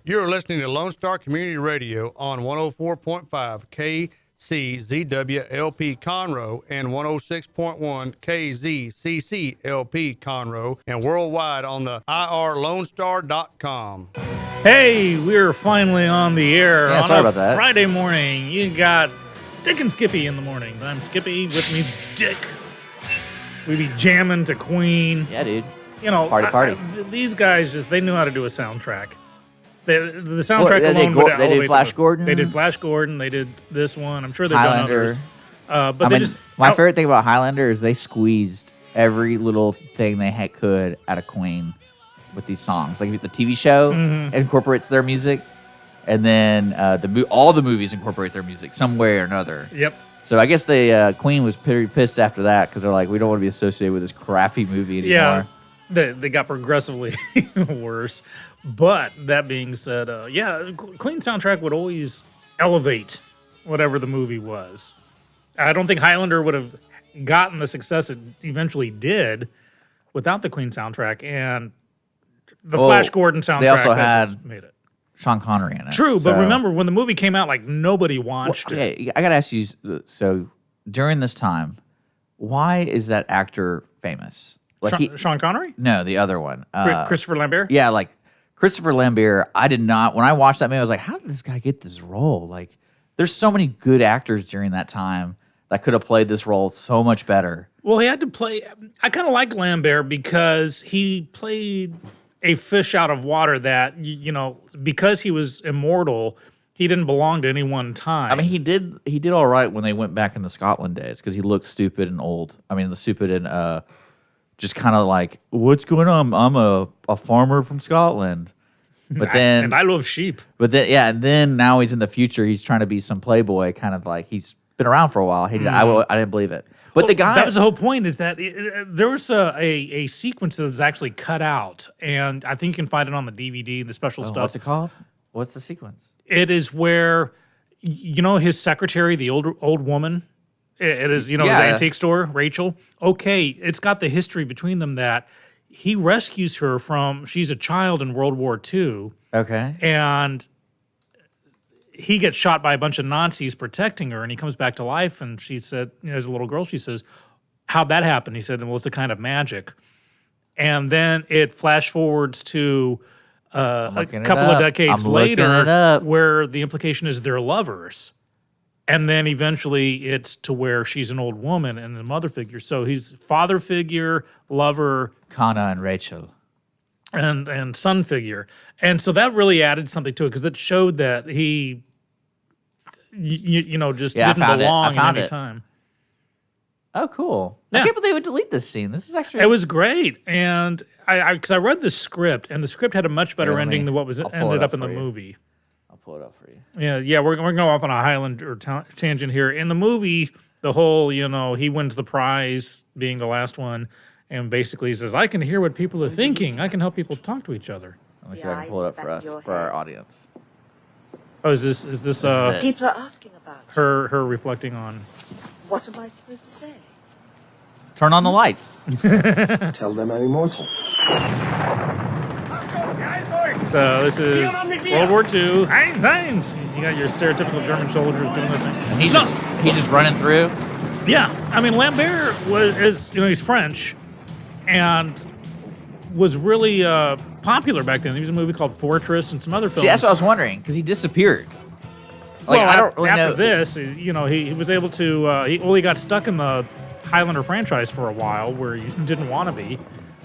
You're listening to Lone Star Community Radio on 104.5 KCZWLP Conroe and 106.1 KZCCLP Conroe and worldwide on the irlonestar.com. Hey, we're finally on the air on sorry a about that. Friday morning. You got Dick and Skippy in the morning. I'm Skippy, with me's Dick. We be jamming to Queen. Yeah, dude. You know, Party. These guys they knew how to do a soundtrack. The soundtrack alone would they did elevate Flash them. Gordon. They did Flash Gordon. They did this one. I'm sure they've Highlander. done others. My favorite thing about Highlander is they squeezed every little thing they could out of Queen with these songs. Like the TV show incorporates their music, and then all the movies incorporate their music some way or another. Yep. So I guess Queen was pretty pissed after that because they're like, we don't want to be associated with this crappy movie anymore. Yeah. They got progressively worse. But that being said, Queen soundtrack would always elevate whatever the movie was. I don't think Highlander would have gotten the success it eventually did without the Queen soundtrack. And the Flash Gordon soundtrack they also had made it. Sean Connery in it. True, but remember, when the movie came out, like, nobody watched it. Okay, I got to ask you, so during this time, why is that actor famous? Like Sean Connery? No, the other one. Christopher Lambert? Yeah, like Christopher Lambert, I did not, when I watched that movie, I was like, how did this guy get this role? Like, there's so many good actors during that time that could have played this role so much better. Well, he had to play, I kind of like Lambert because he played a fish out of water that, because he was immortal, he didn't belong to any one time. I mean, he did all right when they went back in the Scotland days because he looked stupid and old. I mean, the stupid and just kind of like, what's going on? I'm a farmer from Scotland. But then, and I love sheep. But then, and then now he's in the future. He's trying to be some playboy, kind of like he's been around for a while. I didn't believe it. But the guy, that was the whole point, is that there was a sequence that was actually cut out, and I think you can find it on the DVD, the special stuff. What's it called? What's the sequence? It is where, his secretary, the old woman. It is, his antique store, Rachel. Okay, it's got the history between them that he rescues her from, she's a child in World War II. Okay. And he gets shot by a bunch of Nazis protecting her, and he comes back to life, and she said, as a little girl, she says, how'd that happen? He said, well, it's a kind of magic. And then it flash forwards to a couple of decades later where the implication is they're lovers. And then eventually it's to where she's an old woman and the mother figure. So he's father figure, lover. Kana and Rachel. And son figure. And so that really added something to it because it showed that he, just didn't belong at any time. Oh, cool. Yeah. I can't believe they would delete this scene. This is actually... It was great. And because I read the script, and the script had a much better ending than what was ended up in the movie. I'll pull it up for you. Yeah, we're going off on a Highlander tangent here. In the movie, the whole, he wins the prize being the last one, and basically says, I can hear what people are thinking. I can help people talk to each other. Let me see if I can pull it up for us, for our audience. Oh, is this people are asking about her reflecting on... What am I supposed to say? Turn on the lights. Tell them I'm immortal. So this is World War II. Heinz! You got your stereotypical German soldiers doing their thing. And he's just running through. Yeah, I mean Lambert he's French, and was really popular back then. He was in a movie called Fortress and some other films. See, that's what I was wondering because he disappeared. Like, well, I don't really after know. This, he was able to. He got stuck in the Highlander franchise for a while, where he didn't want to be.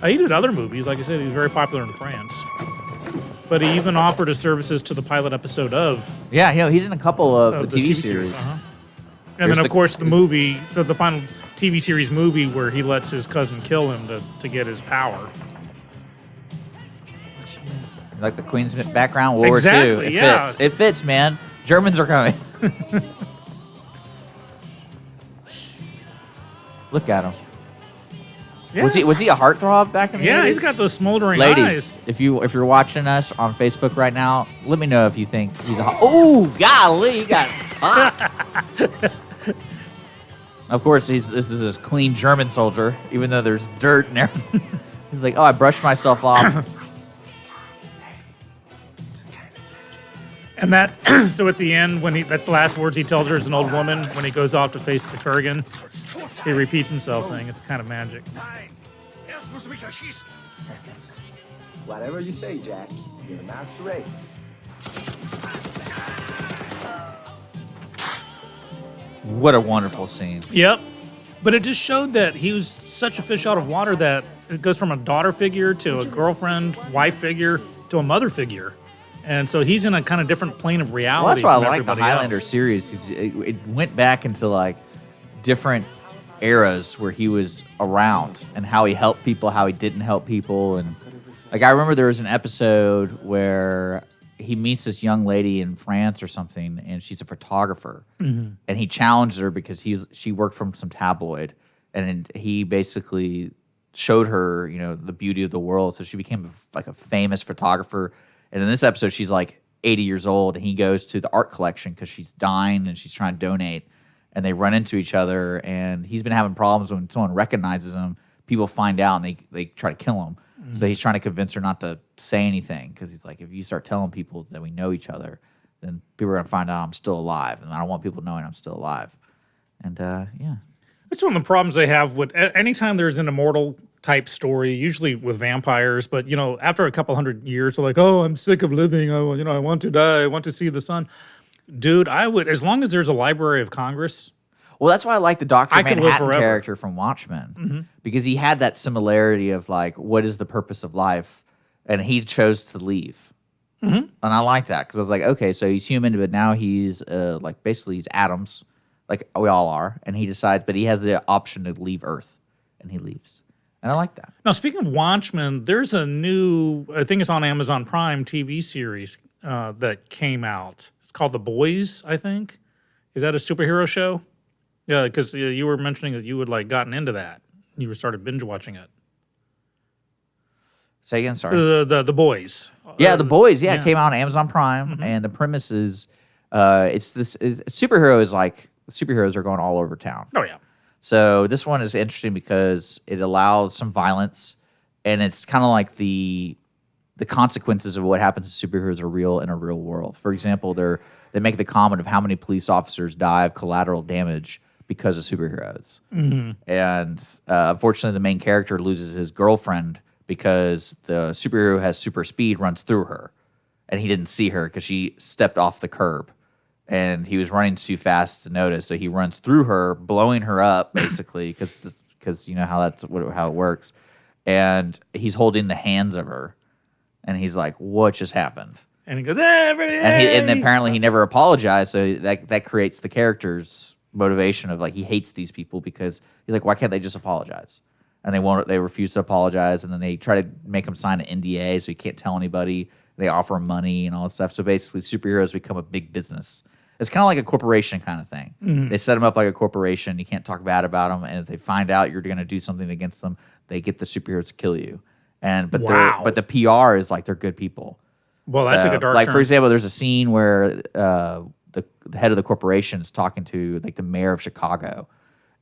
He did other movies, like I said. He was very popular in France. But he even offered his services to the pilot episode of. Yeah, he's in a couple of the TV series. Uh-huh. And then, of course, the movie, the final TV series movie where he lets his cousin kill him to get his power. Like the Queen's background, World War II. It fits, man. Germans are coming. Look at him. Yeah. Was he a heartthrob back in the 80s? Yeah, he's got those smoldering eyes. Ladies, if you're watching us on Facebook right now, let me know if you think he's a hot... Oh, golly, he got hot. Of course, this is this clean German soldier, even though there's dirt and everything. He's like, oh, I brushed myself off. And that, so at the end, that's the last words he tells her as an old woman, when he goes off to face the Kurgan, he repeats himself saying it's kind of magic. Whatever you say, Jack. You're a master race. What a wonderful scene. Yep. But it just showed that he was such a fish out of water that it goes from a daughter figure to a girlfriend, wife figure to a mother figure. And so he's in a kind of different plane of reality. Well, that's why I from like the everybody Highlander else. series. 'Cause it went back into like different eras where he was around and how he helped people, how he didn't help people. And like I remember there was an episode where he meets this young lady in France or something, and she's a photographer. Mm-hmm. And he challenged her because she worked from some tabloid, and he basically showed her, the beauty of the world. So she became like a famous photographer. And in this episode, she's like 80 years old, and he goes to the art collection because she's dying and she's trying to donate. And they run into each other, and he's been having problems when someone recognizes him. People find out, and they try to kill him. Mm-hmm. So he's trying to convince her not to say anything because he's like, if you start telling people that we know each other, then people are going to find out I'm still alive, and I don't want people knowing I'm still alive. And yeah. It's one of the problems they have with anytime there's an immortal type story, usually with vampires. But after a couple hundred years, they're like, "Oh, I'm sick of living. I want to die. I want to see the sun." Dude, I would, as long as there's a Library of Congress. Well, that's why I like the Dr. I could live Manhattan forever. character from Watchmen, because he had that similarity of like, what is the purpose of life? And he chose to leave. And I like that because I was like, okay, so he's human, but now he's like basically he's atoms, like we all are. And he decides, but he has the option to leave Earth, and he leaves. And I like that. Now, speaking of Watchmen, there's a new, I think it's on Amazon Prime TV series that came out. It's called The Boys, I think. Is that a superhero show? Yeah, because you were mentioning that you had like gotten into that. You started binge watching it. Say again, sorry. The Boys. Yeah, The Boys. Yeah, yeah. it came out on Amazon Prime, and the premise is, superheroes are going all over town. Oh, yeah. So this one is interesting because it allows some violence, and it's kind of like the consequences of what happens to superheroes are real in a real world. For example, they make the comment of how many police officers die of collateral damage because of superheroes. And unfortunately, the main character loses his girlfriend because the superhero who has super speed runs through her, and he didn't see her because she stepped off the curb. And he was running too fast to notice, so he runs through her, blowing her up, basically, because you know how it works. And he's holding the hands of her, and he's like, "What just happened?" And he goes, "Everything." And apparently he never apologized, so that creates the character's motivation of like he hates these people because he's like, "Why can't they just apologize?" And they refuse to apologize, and then they try to make him sign an NDA so he can't tell anybody. They offer him money and all that stuff. So basically, superheroes become a big business. It's kind of like a corporation kind of thing. They set them up like a corporation. You can't talk bad about them. And if they find out you're going to do something against them, they get the superheroes to kill you. But the PR is like they're good people. Well, that took a dark like turn. for example, there's a scene where the head of the corporation is talking to like the mayor of Chicago,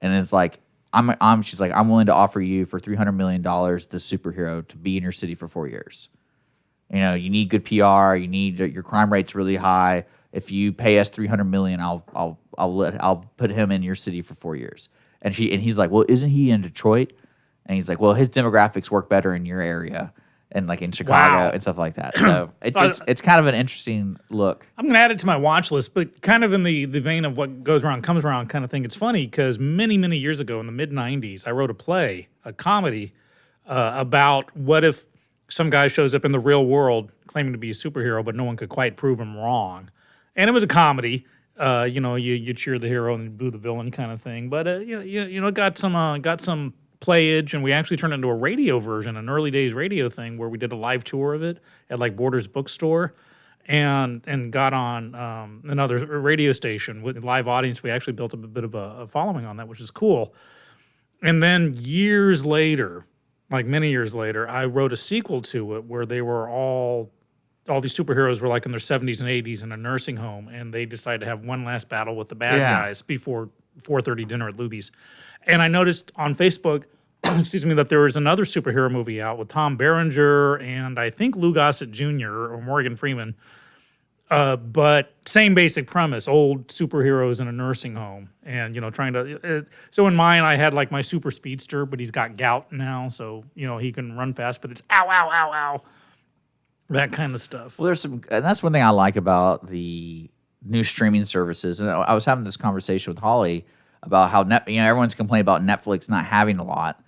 and it's like she's like, I'm willing to offer you for $300 million this superhero to be in your city for 4 years. You need good PR. Your crime rate's really high. If you pay us $300 million, I'll put him in your city for 4 years. And he's like, well, isn't he in Detroit? And he's like, well, his demographics work better in your area and like in Chicago and stuff like that. So it's kind of an interesting look. I'm going to add it to my watch list, but kind of in the vein of what goes around comes around kind of thing. It's funny because many, many years ago in the mid-'90s, I wrote a comedy about what if some guy shows up in the real world claiming to be a superhero, but no one could quite prove him wrong. And it was a comedy. You cheer the hero and you boo the villain kind of thing. But it got some playage, and we actually turned it into a radio version, an early days radio thing where we did a live tour of it at like Borders Bookstore, and got on another radio station with a live audience. We actually built up a bit of a following on that, which is cool. And then years later, like many years later, I wrote a sequel to it where they were all these superheroes were like in their 70s and 80s in a nursing home, and they decided to have one last battle with the bad guys before 4:30 dinner at Luby's. And I noticed on Facebook, that there was another superhero movie out with Tom Berenger and I think Lou Gossett Jr. or Morgan Freeman But same basic premise: old superheroes in a nursing home, and trying to. So in mine, I had like my super speedster, but he's got gout now, so he can run fast, but it's ow, ow, ow, ow, that kind of stuff. Well, and that's one thing I like about the new streaming services. And I was having this conversation with Holly about how everyone's complaining about Netflix not having a lot.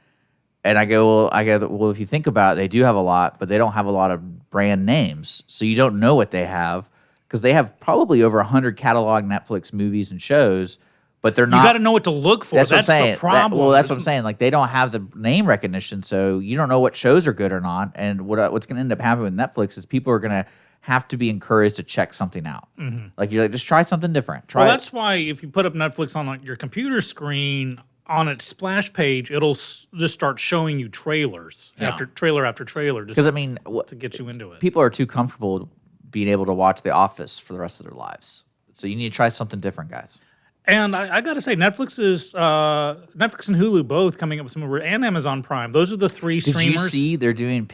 And I go, well, if you think about it, they do have a lot, but they don't have a lot of brand names. So you don't know what they have because they have probably over 100 catalog Netflix movies and shows, but they're not. You got to know what to look for. That's the problem. That's what I'm saying. Like, they don't have the name recognition, so you don't know what shows are good or not. And what's going to end up happening with Netflix is people are going to have to be encouraged to check something out. Mm-hmm. Like, you're like, just try something different. That's why if you put up Netflix on like your computer screen, on its splash page, it'll just start showing you trailers after trailer, just because to get you into it. People are too comfortable being able to watch The Office for the rest of their lives. So you need to try something different, guys. And I got to say, Netflix and Hulu both coming up with some, and Amazon Prime. Those are the three streamers. Did you see they're doing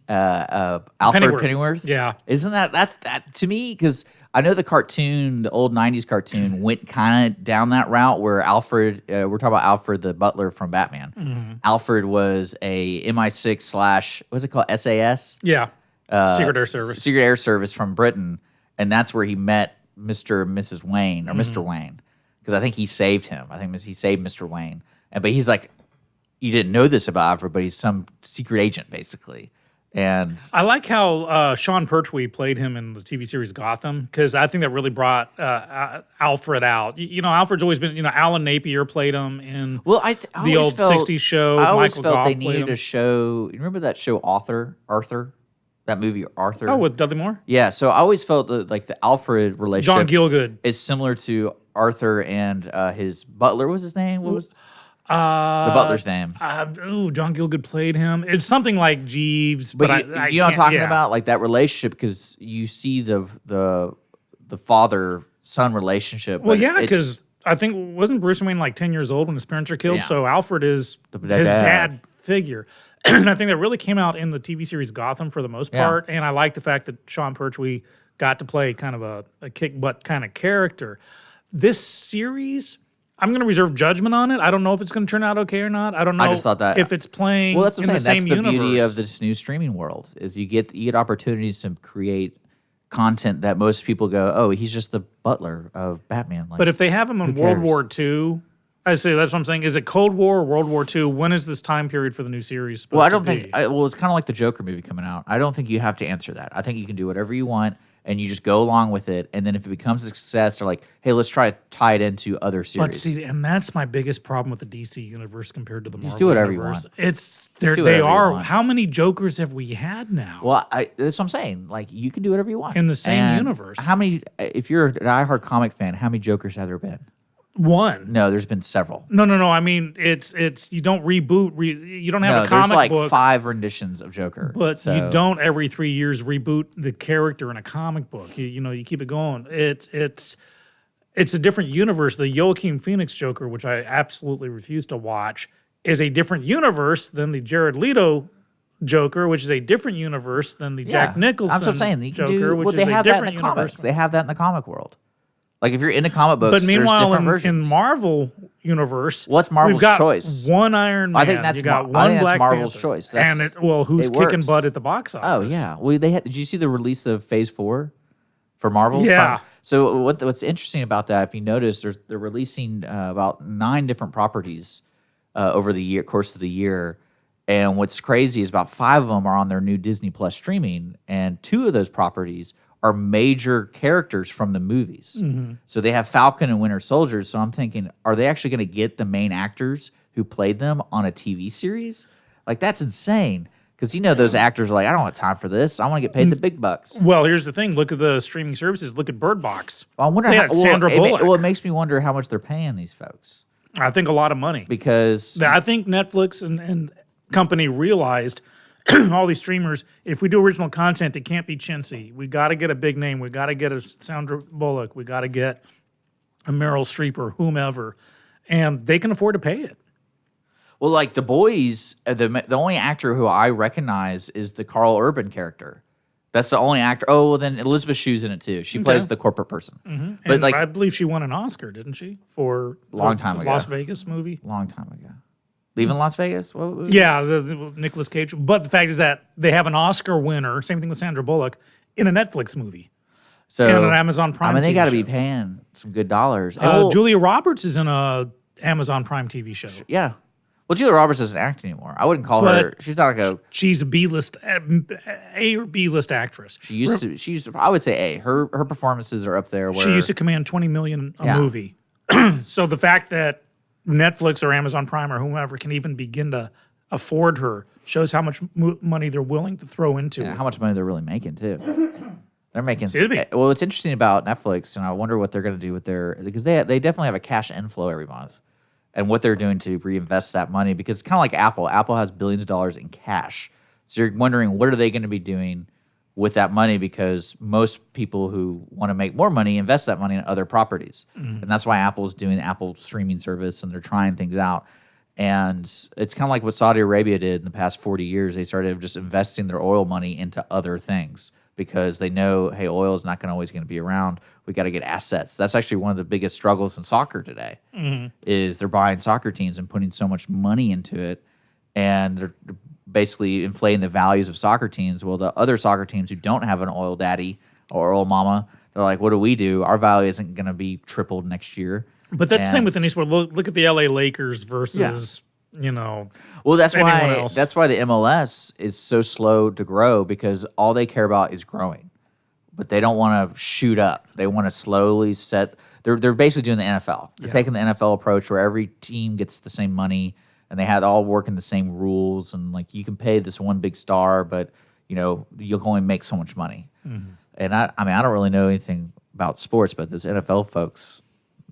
Alfred Pennyworth? Yeah. Isn't that to me? Because I know the cartoon, the old 90s cartoon, went kind of down that route where Alfred, we're talking about Alfred the butler from Batman. Mm-hmm. Alfred was a MI6 / what's it called? SAS? Yeah. Secret Air Service. Secret Air Service from Britain. And that's where he met Mr. and Mrs. Wayne, or Mr. Wayne. Because I think he saved him. I think he saved Mr. Wayne. But he's like, you didn't know this about Alfred, but he's some secret agent, basically. And I like how Sean Pertwee played him in the TV series Gotham, because I think that really brought Alfred out. Alfred's always been, Alan Napier played him in the old 60s show. I always Michael felt Goff they played needed him. a show. You remember that show Arthur? That movie Arthur? Oh, with Dudley Moore? Yeah, so I always felt that like the Alfred relationship John Gielgud. is similar to Arthur and his butler. What was his name? What was the butler's name? John Gielgud played him. It's something like Jeeves, but you know what I'm talking about? Like that relationship, because you see the father-son relationship. Well, yeah, because I think, wasn't Bruce Wayne like 10 years old when his parents are killed? Yeah. So Alfred is his dad figure. And I think that really came out in the TV series Gotham for the most part. And I like the fact that Sean Pertwee got to play kind of a kick-butt kind of character. This series, I'm going to reserve judgment on it. I don't know if it's going to turn out okay or not. I don't know. I just thought that if it's playing that's what in I'm the saying. same That's the universe. beauty of this new streaming world is you get opportunities to create content that most people go, oh, he's just the butler of Batman. Like, but if they have him in World War II, I say that's what I'm saying. Is it Cold War or World War II? When is this time period for the new series supposed well, I to don't be? think. It's kind of like the Joker movie coming out. I don't think you have to answer that. I think you can do whatever you want, and you just go along with it. And then if it becomes a success, they're like, hey, let's try to tie it into other series. But see, and that's my biggest problem with the DC universe compared to the Marvel do whatever you universe. want. It's do whatever they you are. want. How many Jokers have we had now? Well, that's what I'm saying. Like, you can do whatever you want In the same And universe. How many? If you're a diehard comic fan, how many Jokers have there been? One. No, there's been several. No. I mean, it's you don't reboot. You don't have a comic there's like book, 5 renditions of Joker. but So- you don't every 3 years reboot the character in a comic book. You keep it going. It's a different universe. The Joaquin Phoenix Joker, which I absolutely refuse to watch, is a different universe than the Jared Leto Joker, which is a different universe than the Jack Nicholson That's what I'm saying. You can Joker, which they is a have that in different the universe. comics. They have that in the comic world. Like, if you're into comic books, But meanwhile, there's different in versions. Marvel universe, What's Marvel's we've got choice? One Iron Man. I think that's you got I one think that's Black Marvel's Panther. choice. And who's it kicking works. butt at the box office? Oh yeah. Well, did you see the release of Phase 4 for Marvel? Yeah. So what's interesting about that, if you notice, they're releasing about 9 different properties over the course of the year. And what's crazy is about 5 of them are on their new Disney Plus streaming, and 2 of those properties are major characters from the movies. Mm-hmm. So they have Falcon and Winter Soldier. So I'm thinking, are they actually going to get the main actors who played them on a TV series? Like, that's insane. Because those actors are like, I don't have time for this. I want to get paid the big bucks. Well, here's the thing. Look at the streaming services. Look at Bird Box. Well, I wonder They how had Sandra Bullock. it makes me wonder how much they're paying these folks. I think a lot of money. Because I think Netflix and company realized all these streamers, if we do original content, it can't be chintzy. We got to get a big name. We got to get a Sandra Bullock. We got to get a Meryl Streep or whomever, and they can afford to pay it. well, like The Boys, the only actor who I recognize is the Carl Urban character. That's the only actor. Oh, well, then Elizabeth Shue's in it too. She plays the corporate person. But And like I believe she won an Oscar, didn't she, for Long the time ago. Las Vegas movie? long time ago, leaving Las Vegas. What was Yeah, the Nicolas Cage. But the fact is that they have an Oscar winner, same thing with Sandra Bullock, in a Netflix movie. So And an Amazon Prime I mean, they TV got to be show. paying some good dollars. And well, Julia Roberts is in a Amazon Prime TV show. yeah. Well, Julia Roberts doesn't act anymore. I wouldn't call her. She's not like a. She's a B-list, A or B-list actress. She used to. She used to. I would say A. Her performances are up there. Where She used to command $20 million a Yeah. movie. So the fact that Netflix or Amazon Prime or whomever can even begin to afford her shows how much money they're willing to throw into it. how much money they're really making too. They're making. Excuse me. Well, what's interesting about Netflix, and I wonder what they're going to do with because they definitely have a cash inflow every month, and what they're doing to reinvest that money, because it's kind of like Apple. Apple has billions of dollars in cash, so you're wondering what are they going to be doing with that money, because most people who want to make more money invest that money in other properties, and that's why Apple's doing the Apple streaming service, and they're trying things out. And it's kind of like what Saudi Arabia did in the past 40 years. They started just investing their oil money into other things because they know, hey, oil is not always going to be around. We got to get assets. That's actually one of the biggest struggles in soccer today. Is they're buying soccer teams and putting so much money into it, and they're basically inflating the values of soccer teams. Well, the other soccer teams who don't have an oil daddy or oil mama, they're like, what do? Our value isn't going to be tripled next year. But that's the same And- with any sport. Look at the LA Lakers versus, Well, that's anyone why else. that's why the MLS is so slow to grow, because all they care about is growing, but they don't want to shoot up. They want to slowly set. They're basically doing the NFL. They're taking the NFL approach where every team gets the same money and they had all working the same rules, and like you can pay this one big star, but you'll only make so much money. And I mean I don't really know anything about sports, but those NFL folks,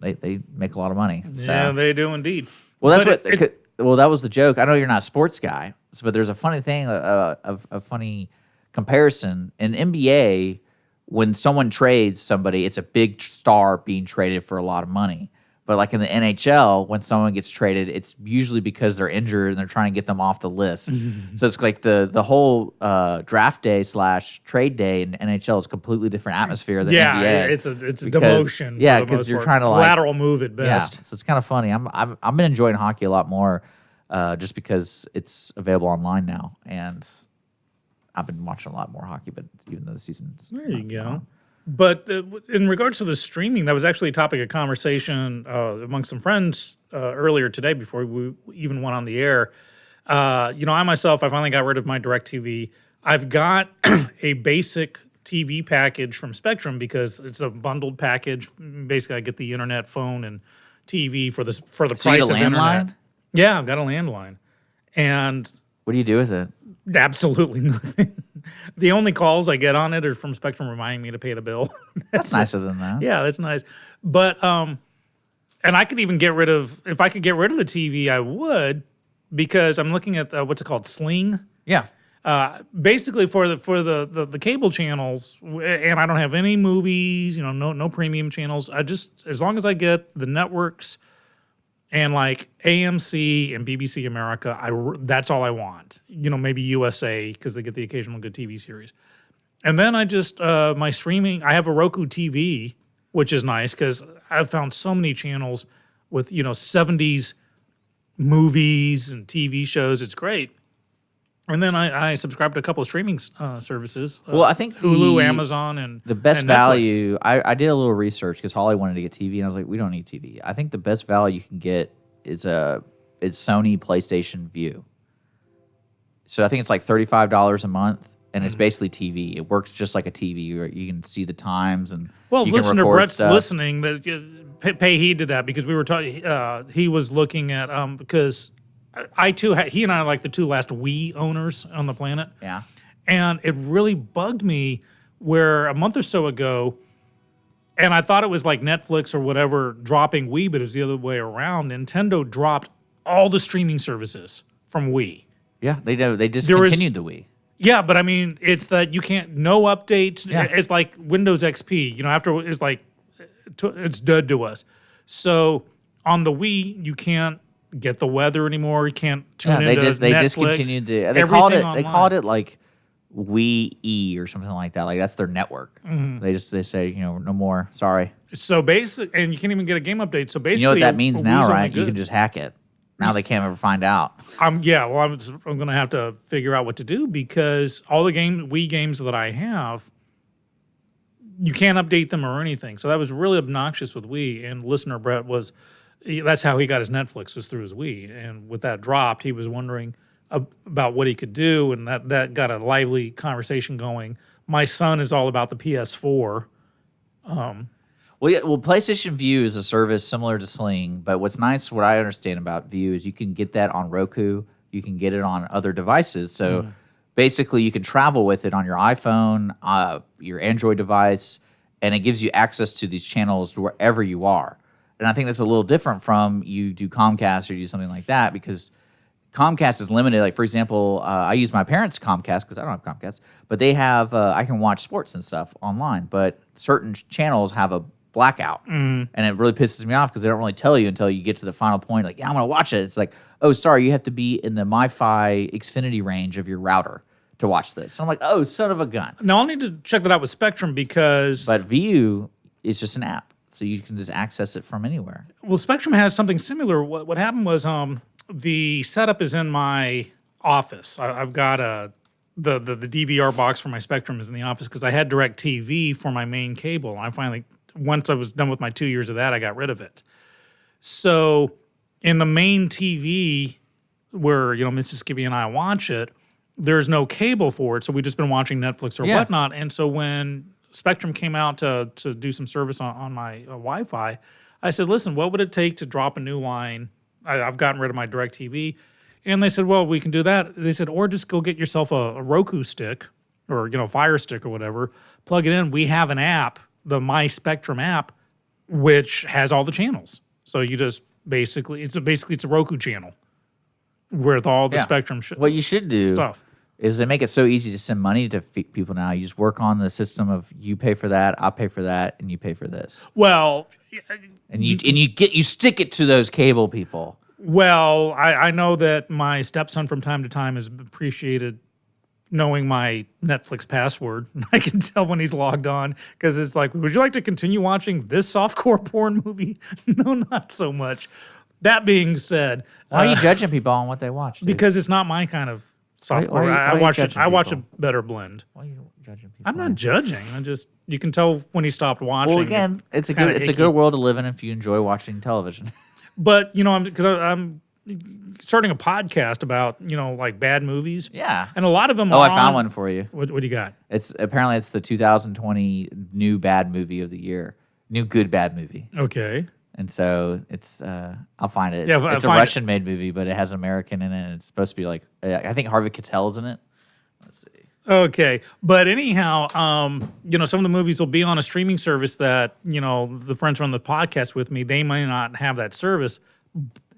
they make a lot of money. So. yeah, they do indeed. Well, that's But well, that was the joke. I know you're not a sports guy, but there's a funny thing, a funny comparison in NBA. When someone trades somebody, it's a big star being traded for a lot of money. But like in the NHL, when someone gets traded, it's usually because they're injured and they're trying to get them off the list. So it's like the whole draft day / trade day in NHL is a completely different atmosphere than yeah, NBA. it's a because- demotion. Yeah, for the because most you're part. trying to like lateral move at best. Yeah, so it's kind of funny. I've been enjoying hockey a lot more, just because it's available online now, and I've been watching a lot more hockey. But even though the season's There you go. But in regards to the streaming, that was actually a topic of conversation among some friends earlier today before we even went on the air. I myself, I finally got rid of my DirecTV. I've got a basic TV package from Spectrum because it's a bundled package. Basically, I get the internet, phone, and TV for the So price you of get a internet. landline? Yeah, I've got a landline, and What do you do with it? absolutely nothing. The only calls I get on it are from Spectrum reminding me to pay the bill. That's nicer than that. Yeah, that's nice. But and I could even get rid of, if I could get rid of the TV, I would, because I'm looking at what's it called, Sling. Yeah. Basically for the cable channels, and I don't have any movies, no premium channels. I just, as long as I get the networks and like AMC and BBC America, that's all I want. Maybe USA because they get the occasional good TV series. And then I just my streaming. I have a Roku TV, which is nice because I've found so many channels with 70s movies and TV shows. It's great. And then I subscribe to a couple of streaming services. Well, I think Hulu, Amazon, and the best and Netflix. value. I did a little research because Holly wanted to get TV, and I was like, we don't need TV. I think the best value you can get is Sony PlayStation View. So I think it's like $35 a month, and it's basically TV. It works just like a TV. You can see the times and Well, you can listener record Brett's stuff. listening. That pay heed to that because we were talking. He was looking at because I too he and I are like the two last Wii owners on the planet. Yeah. And it really bugged me where a month or so ago, and I thought it was like Netflix or whatever dropping Wii, but it was the other way around. Nintendo dropped all the streaming services from Wii. Yeah, they do. They discontinued the Wii. Yeah, but I mean, it's that you can't, no updates. Yeah. It's like Windows XP, after it's like, it's dead to us. So on the Wii, you can't get the weather anymore. You can't tune Yeah, into they Netflix. discontinued the. They Everything called it. They online. called it like WE or something like that. Like that's their network. They say, no more. Sorry. So basically, and you can't even get a game update. So basically, You know what that means now, Wii's only right? You good. can just hack it. Now they can't ever find out. I'm going to have to figure out what to do because all the Wii games that I have, you can't update them or anything. So that was really obnoxious with Wii. And listener Brett that's how he got his Netflix, was through his Wii. And with that dropped, he was wondering about what he could do, and that got a lively conversation going. My son is all about the PS4. Well, PlayStation View is a service similar to Sling, but what's nice, what I understand about View, is you can get that on Roku. You can get it on other devices. So basically, you can travel with it on your iPhone, your Android device, and it gives you access to these channels wherever you are. And I think that's a little different from you do Comcast or you do something like that, because Comcast is limited. Like, for example, I use my parents' Comcast because I don't have Comcast, but they have, I can watch sports and stuff online, but certain channels have a blackout. And it really pisses me off because they don't really tell you until you get to the final point, like, yeah, I'm going to watch it. It's like, oh, sorry, you have to be in the MiFi Xfinity range of your router to watch this. So I'm like, oh, son of a gun. Now, I'll need to check that out with Spectrum because... But View is just an app, so you can just access it from anywhere. Well, Spectrum has something similar. What happened was the setup is in my office. I've got the DVR box for my Spectrum is in the office because I had DirecTV for my main cable. And I finally, once I was done with my 2 years of that, I got rid of it. So in the main TV where, Mrs. Skippy and I watch it, there's no cable for it. So we've just been watching Netflix or whatnot. And so when Spectrum came out to do some service on my Wi-Fi, I said, listen, what would it take to drop a new line? I've gotten rid of my DirecTV. And they said, well, we can do that. They said, or just go get yourself a Roku stick or, Fire Stick or whatever, plug it in. We have an app, the My Spectrum app, which has all the channels. So you just basically, it's a Roku channel with all the Spectrum what you should do stuff. Is they make it so easy to send money to people now. You just work on the system of you pay for that, I'll pay for that, and you pay for this. Well, and you stick it to those cable people. Well, I know that my stepson from time to time has appreciated knowing my Netflix password. I can tell when he's logged on because it's like, would you like to continue watching this softcore porn movie? No, not so much. That being said, why are you judging people on what they watch? Dude? Because it's not my kind of software. I watch a better blend. Why are you judging people? I'm not judging. You can tell when he stopped watching. Well, again, it's a good world to live in if you enjoy watching television. But I'm starting a podcast about like bad movies. Yeah, and a lot of them. I found one for you. What do you got? It's the 2020 new bad movie of the year, new good bad movie. Okay. And so it's I'll find it. It's a Russian-made movie, but it has American in it. And it's supposed to be like I think Harvey Keitel's in it. Let's see. Okay, but anyhow, some of the movies will be on a streaming service that the friends run the podcast with me. They may not have that service,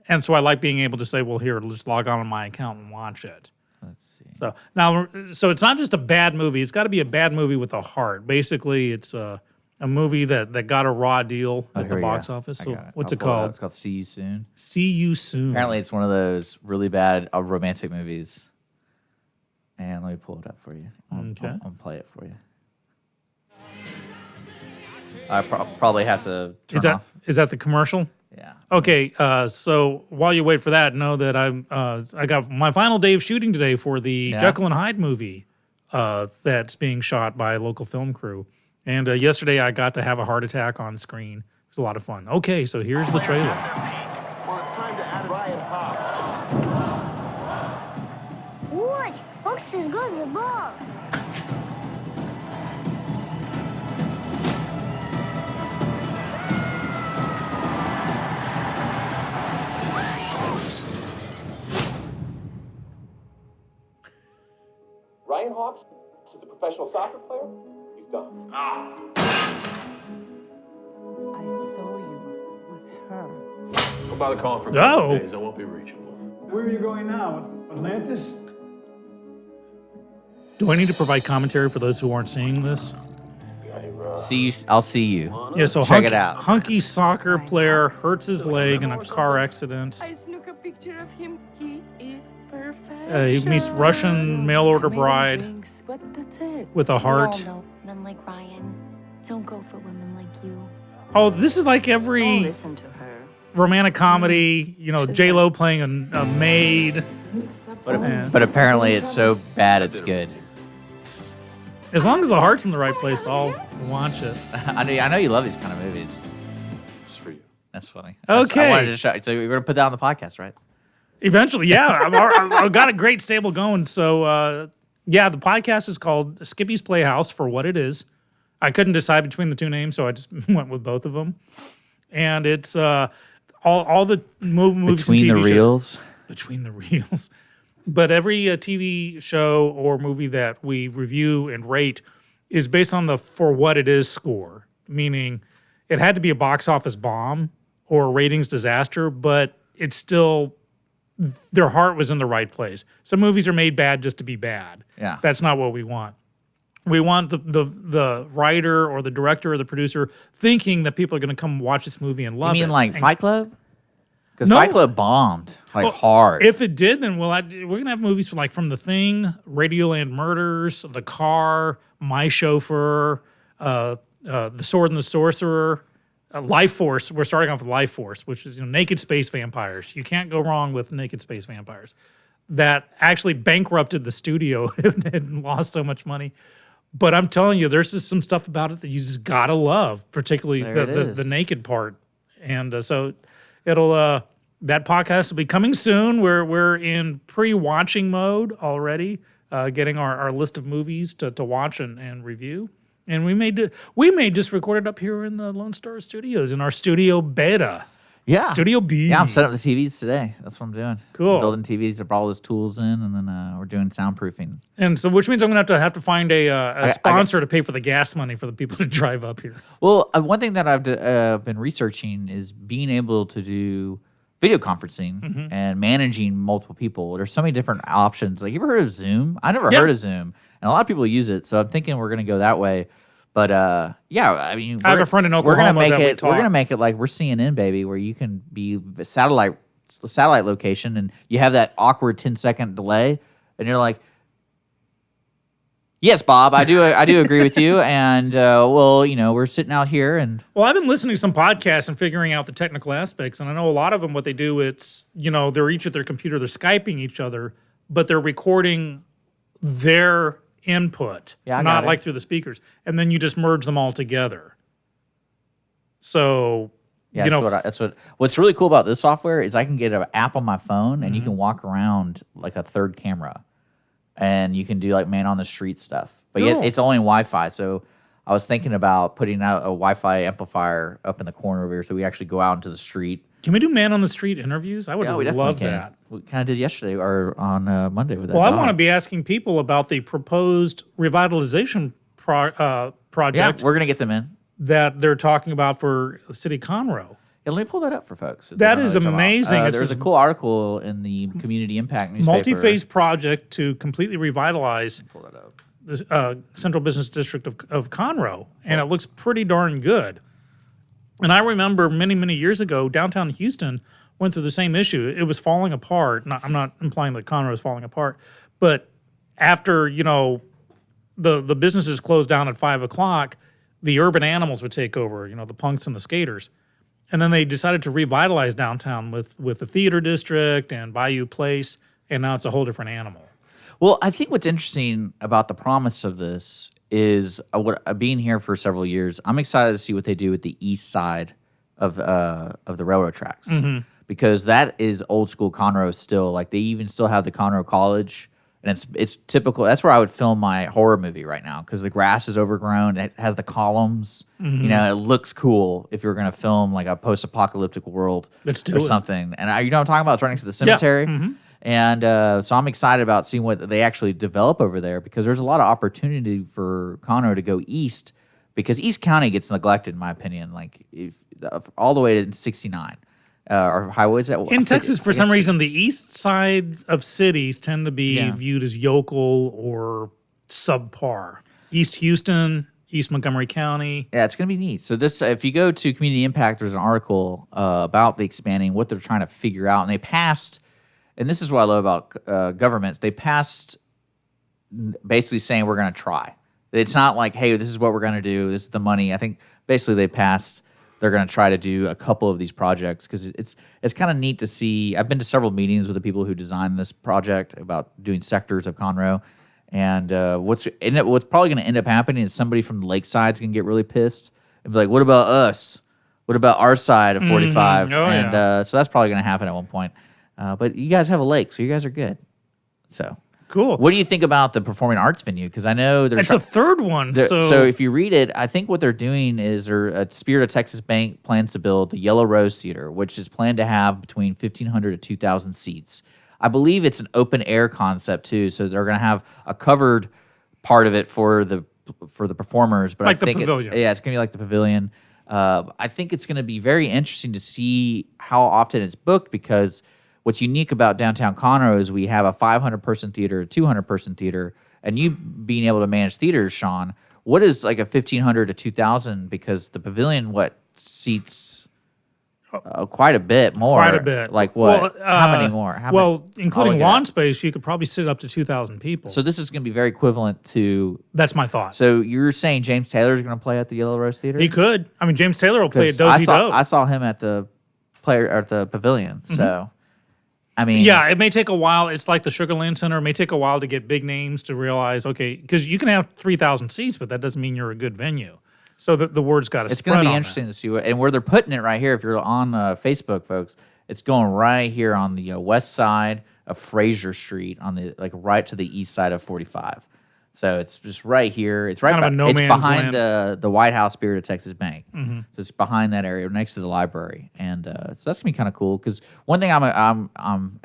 and so I like being able to say, "Well, here, just log on my account and watch it." Let's see. So now, it's not just a bad movie. It's got to be a bad movie with a heart. Basically, it's a movie that got a raw deal at the box office. So what's it called? It's called See You Soon. See You Soon. Apparently, it's one of those really bad romantic movies. And let me pull it up for you. I'll play it for you. I probably have to turn off. Is that the commercial? Yeah. Okay, so while you wait for that, know that I got my final day of shooting today for the Jekyll and Hyde movie that's being shot by a local film crew. And yesterday I got to have a heart attack on screen. It was a lot of fun. Okay, so here's the trailer. Well, it's time to add Ryan Hobbs. Watch, Fox has got the ball. Ryan Hawks is a professional soccer player. He's done. I saw you with her. Don't bother calling for a No. couple of days. I won't be reachable. Where are you going now? Atlantis? Do I need to provide commentary for those who aren't seeing this? I'll see you. Yeah, so Check it out. Hunky soccer player hurts his leg in a car accident. I snuck a picture of him. He is perfect. He meets Russian mail order bride But that's it. with a heart. We all know men like Ryan don't go for women like you. Oh, this is like every Listen to her. romantic comedy. You know, J Lo playing a maid. But apparently it's so bad it's good. As long as the heart's in the right place, I'll watch it. I know you love these kind of movies. It's for you. That's funny. Okay. I wanted to show. So you're gonna put that on the podcast, right? Eventually, yeah. I've got a great stable going. So, yeah, the podcast is called Skippy's Playhouse for what it is. I couldn't decide between the two names, so I just went with both of them. And it's all the movies Between and TV the reels. Between the reels. But every TV show or movie that we review and rate is based on the for what it is score, meaning it had to be a box office bomb or a ratings disaster, but it's still their heart was in the right place. Some movies are made bad just to be bad. Yeah. That's not what we want. We want the writer or the director or the producer thinking that people are going to come watch this movie and love it. You mean like And Fight Club? Because No. Fight Club bombed hard. If it did, then we're gonna have movies like From the Thing, Radioland Murders, The Car, My Chauffeur, The Sword and the Sorcerer, Life Force. We're starting off with Life Force, which is naked space vampires. You can't go wrong with naked space vampires. That actually bankrupted the studio and lost so much money. But I'm telling you, there's just some stuff about it that you just gotta love, particularly There it is. the naked part. And so it'll that podcast will be coming soon. We're in pre-watching mode already, getting our list of movies to watch and review. And we may just record it up here in the Lone Star Studios in our studio beta. yeah. Studio B. Yeah, I'm setting up the TVs today. That's what I'm doing. Cool. Building TVs, I brought all those tools in, and then we're doing soundproofing. And so, which means I'm going to have to find a sponsor to pay for the gas money for the people to drive up here. Well, one thing that I've been researching is being able to do video conferencing and managing multiple people. There's so many different options. Like, you ever heard of Zoom? I never heard of Zoom, and a lot of people use it. So I'm thinking we're going to go that way. But yeah, I mean, I have a friend in Oklahoma We're gonna that we make it. We're talk. gonna make it like we're CNN, baby, where you can be satellite location, and you have that awkward 10-second delay, and you're like, "Yes, Bob, I do agree with you." And well, we're sitting out here, and Well, I've been listening to some podcasts and figuring out the technical aspects, and I know a lot of them. What they do, it's they're each at their computer, they're Skyping each other, but they're recording their input, Yeah, I got not it. like through the speakers, and then you just merge them all together. So, yeah, What's really cool about this software is I can get an app on my phone, and you Mm-hmm. can walk around like a third camera, and you can do like man on the street stuff. But yet Cool. it's only Wi-Fi, so I was thinking about putting out a Wi-Fi amplifier up in the corner over here, so we actually go out into the street. can we do man on the street interviews? I would We love definitely can. that. We kind of did yesterday or on Monday with that. Well, I dog. want to be asking people about the proposed revitalization Yeah, project we're gonna get them in. that they're talking about for City Conroe. Yeah, let me pull that up for folks. That is amazing. It's There's this a cool article in the Community Impact newspaper. Multi-phase project to completely revitalize Pull that up. the Central Business District of Conroe, and it looks pretty darn good. And I remember many, many years ago, downtown Houston went through the same issue. It was falling apart. I'm not implying that Conroe is falling apart, but after the businesses closed down at 5:00, the urban animals would take over. The punks and the skaters, and then they decided to revitalize downtown with the theater district and Bayou Place, and now it's a whole different animal. Well, I think what's interesting about the promise of this is being here for several years. I'm excited to see what they do with the east side of the railroad tracks because that is old school Conroe still. Like they even still have the Conroe College, and it's typical. That's where I would film my horror movie right now because the grass is overgrown. It has the columns. It looks cool if you're going to film like a post-apocalyptic world Let's do or it. something. And what I'm talking about? It's right next to the cemetery. And so I'm excited about seeing what they actually develop over there because there's a lot of opportunity for Conroe to go east because East County gets neglected, in my opinion, like all the way to 69 or highways. In Texas, for some reason, the east side of cities tend to be Yeah. viewed as yokel or subpar. East Houston, East Montgomery County. Yeah, it's going to be neat. So this, if you go to Community Impact, there's an article about the expanding, what they're trying to figure out. And they passed, and this is what I love about governments, they passed basically saying we're going to try. It's not like, hey, this is what we're going to do. This is the money. I think basically they passed, they're going to try to do a couple of these projects because it's kind of neat to see. I've been to several meetings with the people who designed this project about doing sectors of Conroe. And what's probably going to end up happening is somebody from the Lakeside's going to get really pissed and be like, "What about us? What about our side of 45?" Mm-hmm. Oh, and yeah. So that's probably going to happen at one point. But you guys have a lake, so you guys are good. So Cool. what do you think about the performing arts venue? Because I know there's It's a third one. so if you read it, I think what they're doing is Spirit of Texas Bank plans to build the Yellow Rose Theater, which is planned to have between 1,500 to 2,000 seats. I believe it's an open air concept too, so they're going to have a covered part of it for the performers. But Like I the think pavilion. it's going to be like the pavilion. I think it's going to be very interesting to see how often it's booked because what's unique about downtown Conroe is we have a 500-person theater, a 200-person theater, and you being able to manage theaters, Sean. What is like a 1,500 to 2,000? Because the pavilion, seats quite a bit more. Quite a bit. Like what? Well, how many more? Including I'll look it lawn up. space, you could probably sit up to 2,000 people. So this is going to be very equivalent to. That's my thought. So you're saying James Taylor is going to play at the Yellow Rose Theater? He could. I mean, James Taylor will play at 'Cause Dozy Do. I saw him at the pavilion. So, I mean, Yeah, it may take a while. It's like the Sugarland Center. It may take a while to get big names to realize, okay, because you can have 3,000 seats, but that doesn't mean you're a good venue. So the word's got to it's spread going to be on interesting to see and where they're putting it right here. If you're on Facebook, folks, it's going right here on the west side of Fraser Street, on the right to the east side of 45. So it's just right here. It's right. Kind of a no it's man's behind land. the White House Spirit of Texas Bank. Mm-hmm. So it's behind that area, next to the library, and so that's gonna be kind of cool. Because one thing I'm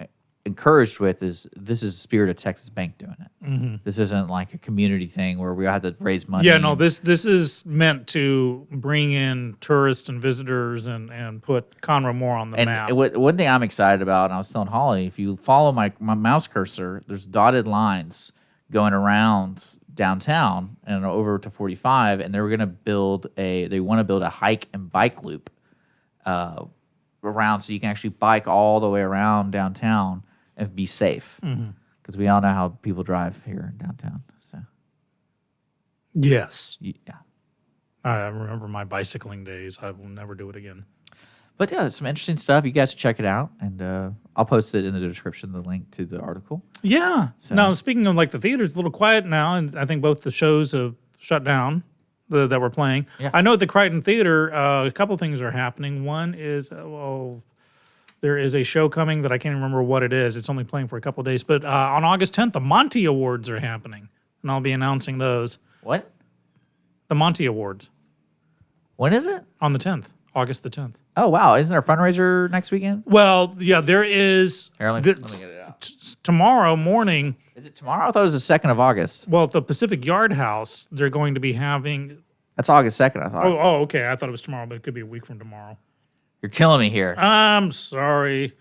encouraged with is this is Spirit of Texas Bank doing it. Mm-hmm. This isn't like a community thing where we have to raise money. Yeah, no, this is meant to bring in tourists and visitors and put Conroe more on the map. One thing I'm excited about, and I was telling Holly, if you follow my mouse cursor, there's dotted lines going around downtown and over to 45, and they want to build a hike and bike loop around, so you can actually bike all the way around downtown and be safe. Because we all know how people drive here in downtown. So Yes. yeah. I remember my bicycling days. I will never do it again. But yeah, some interesting stuff. You guys check it out, and I'll post it in the description, the link to the article. Yeah. So- Now, speaking of the theater, it's a little quiet now, and I think both the shows have shut down that we're playing. Yeah. I know at the Crichton Theater, a couple things are happening. One is, there is a show coming that I can't remember what it is. It's only playing for a couple of days. But on August 10th, the Monty Awards are happening, and I'll be announcing those. What? The Monty Awards When is it? on the 10th, August the 10th. Oh, wow. Isn't there a fundraiser next weekend? Well, yeah, there is. Here, let me get it out. Tomorrow morning, Is it tomorrow? I thought it was the 2nd of August. well, at the Pacific Yard House, they're going to be having. That's August 2nd, I thought. Oh, okay. I thought it was tomorrow, but it could be a week from tomorrow. You're killing me here. I'm sorry.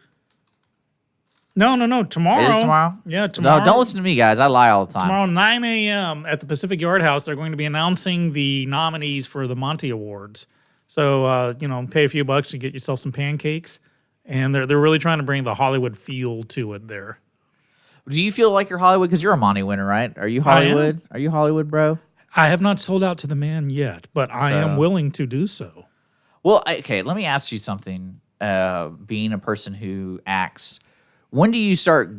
No. Tomorrow. Is it tomorrow? Yeah, tomorrow. No, don't listen to me, guys. I lie all the time. Tomorrow, 9 a.m. at the Pacific Yard House, they're going to be announcing the nominees for the Monty Awards. So, pay a few bucks to get yourself some pancakes. And they're really trying to bring the Hollywood feel to it there. Do you feel like you're Hollywood? Because you're a Monty winner, right? Are you Hollywood? Are you Hollywood, bro? I have not sold out to the man yet, but I am willing to do so. Well, okay, let me ask you something. Being a person who acts, when do you start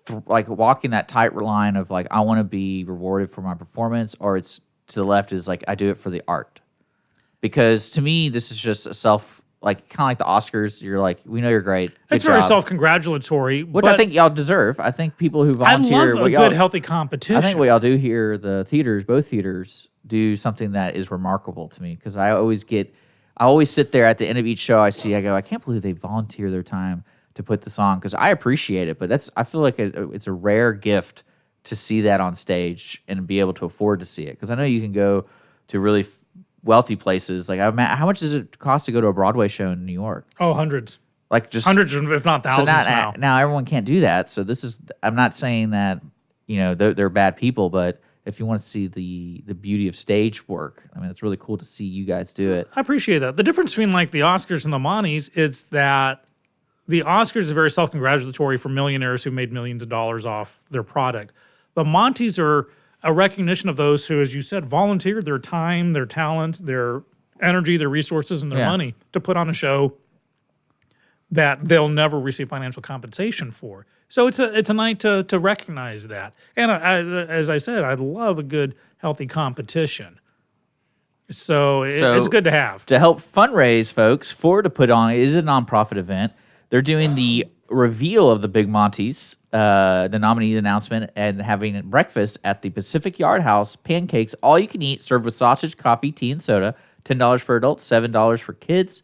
walking that tight line of I want to be rewarded for my performance, or it's to the left is I do it for the art? Because to me, this is just a kind of like the Oscars. You're we know you're great. Good It's very job. self-congratulatory. Which I think y'all deserve. I think people who I volunteer, love a good, healthy competition. I think what y'all do here, both theaters, do something that is remarkable to me. Because I always sit there at the end of each show I go, I can't believe they volunteer their time to put this on, because I appreciate it. But I feel like it's a rare gift to see that on stage and be able to afford to see it. Because I know you can go to really wealthy places. How much does it cost to go to a Broadway show in New York? Oh, hundreds. Just hundreds, if not thousands now. Now everyone can't do that. So I'm not saying that they're bad people, but if you want to see the beauty of stage work. I mean, it's really cool to see you guys do it. I appreciate that. The difference between like the Oscars and the Monties is that the Oscars is very self-congratulatory for millionaires who made millions of dollars off their product. The Monties are a recognition of those who, as you said, volunteered their time, their talent, their energy, their resources, and their money to put on a show that they'll never receive financial compensation for. So it's a night to recognize that. And as I said, I love a good, healthy competition. So it's good to have. To help fundraise, folks, to put on, it is a nonprofit event. They're doing the reveal of the Big Monties, the nominee announcement, and having breakfast at the Pacific Yard House. Pancakes, all you can eat, served with sausage, coffee, tea, and soda. $10 for adults, $7 for kids.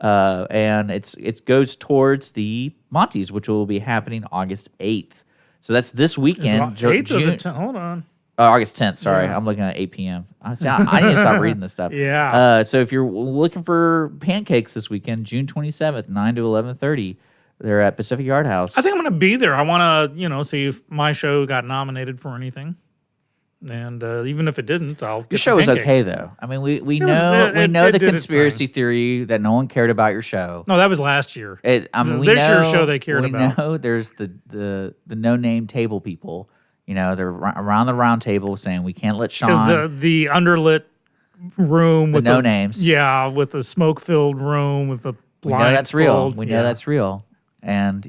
And it goes towards the Monties, which will be happening August 8th. So that's this weekend. Hold on. August 10th, sorry. Yeah. I'm looking at 8 p.m. I need to stop reading this stuff. Yeah. So if you're looking for pancakes this weekend, June 27th, 9 to 11:30, they're at Pacific Yard House. I think I'm going to be there. I want to, see if my show got nominated for anything. And even if it didn't, I'll get Your show was pancakes. okay, though. I mean, we know it the did its conspiracy thing. theory that no one cared about your show. No, that was last year. We this know, year's show they cared about. We know there's the no-name table people. They're around the round table saying we can't let Sean. The underlit room with no names. Yeah, with the smoke-filled room with the We know that's real. blindfold. We know that's real. And,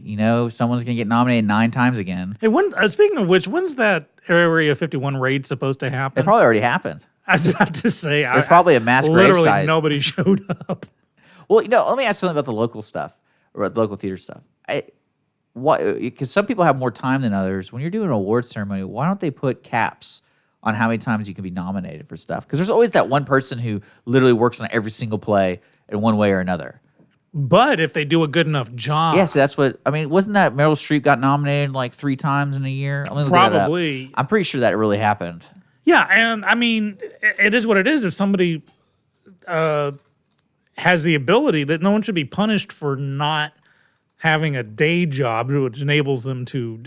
someone's going to get nominated 9 times again. Hey, speaking of which, when's that Area 51 raid supposed to happen? It probably already happened. I was about to say. There's probably a mass literally gravesite. nobody showed up. Well, let me ask something about the local stuff, or the local theater stuff. Because some people have more time than others. When you're doing an award ceremony, why don't they put caps on how many times you can be nominated for stuff? Because there's always that one person who literally works on every single play in one way or another. But if they do a good enough job. Yes, that's what I mean. Wasn't that Meryl Streep got nominated like 3 times in a year? Probably. I'm pretty sure that really happened. Yeah, and I mean, it is what it is. If somebody has the ability, that no one should be punished for not having a day job, which enables them to,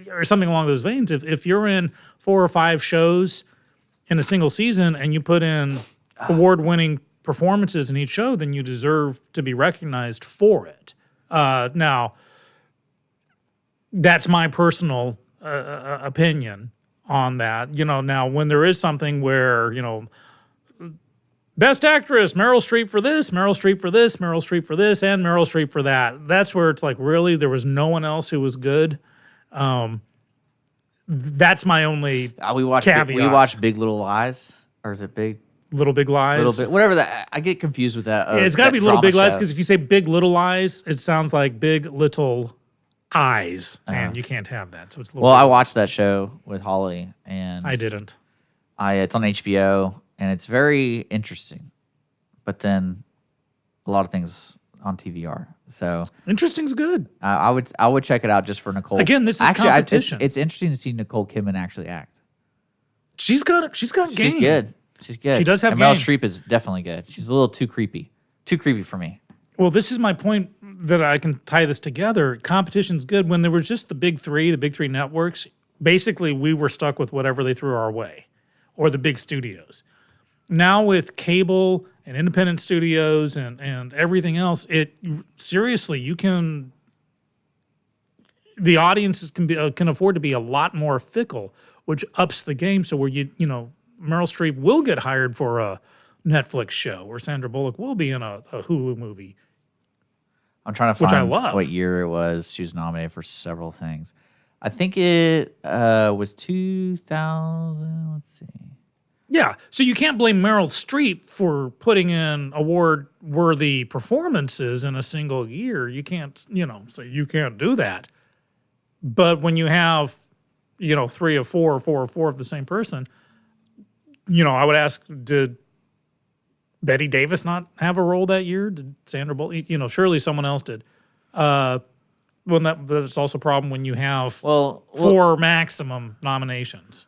or something along those veins. If you're in 4 or 5 shows in a single season and you put in award-winning performances in each show, then you deserve to be recognized for it. Now, that's my personal opinion on that. Now when there is something where, Best Actress, Meryl Streep for this, Meryl Streep for this, Meryl Streep for this, and Meryl Streep for that. That's where it's like, really, there was no one else who was good. That's my only caveat. We watched Big Little Lies, or is it Big Lies? Little Bit, whatever that. I get confused with that. It's got to be Little Big Lies, show. because if you say Big Little Lies, it sounds like Big Little Eyes, and you can't have that. So it's Little I Big watched that show with Holly, and I didn't. It's on HBO, and it's very interesting. But then a lot of things on TV are. So Interesting's good. I would check it out just for Nicole. Again, this is competition. It's interesting to see Nicole Kidman actually act. She's got game. She's good. She's good. She does have and Meryl game. Streep is definitely good. She's a little too creepy. Too creepy for me. Well, this is my point that I can tie this together. Competition's good. When there was just the big three networks, basically we were stuck with whatever they threw our way, or the big studios. Now with cable and independent studios and everything else, the audiences can afford to be a lot more fickle, which ups the game. So where Meryl Streep will get hired for a Netflix show, or Sandra Bullock will be in a Hulu movie. I'm trying to Which I find love. what year it was. She was nominated for several things. I think it was 2000. Let's see. Yeah, so you can't blame Meryl Streep for putting in award-worthy performances in a single year. You can't, say you can't do that. But when you have, 3 or 4 or 4 or 4 of the same person, I would ask, did Betty Davis not have a role that year? Did Sandra Bullock? Surely someone else did. Well, that's also a problem when you have 4 maximum nominations.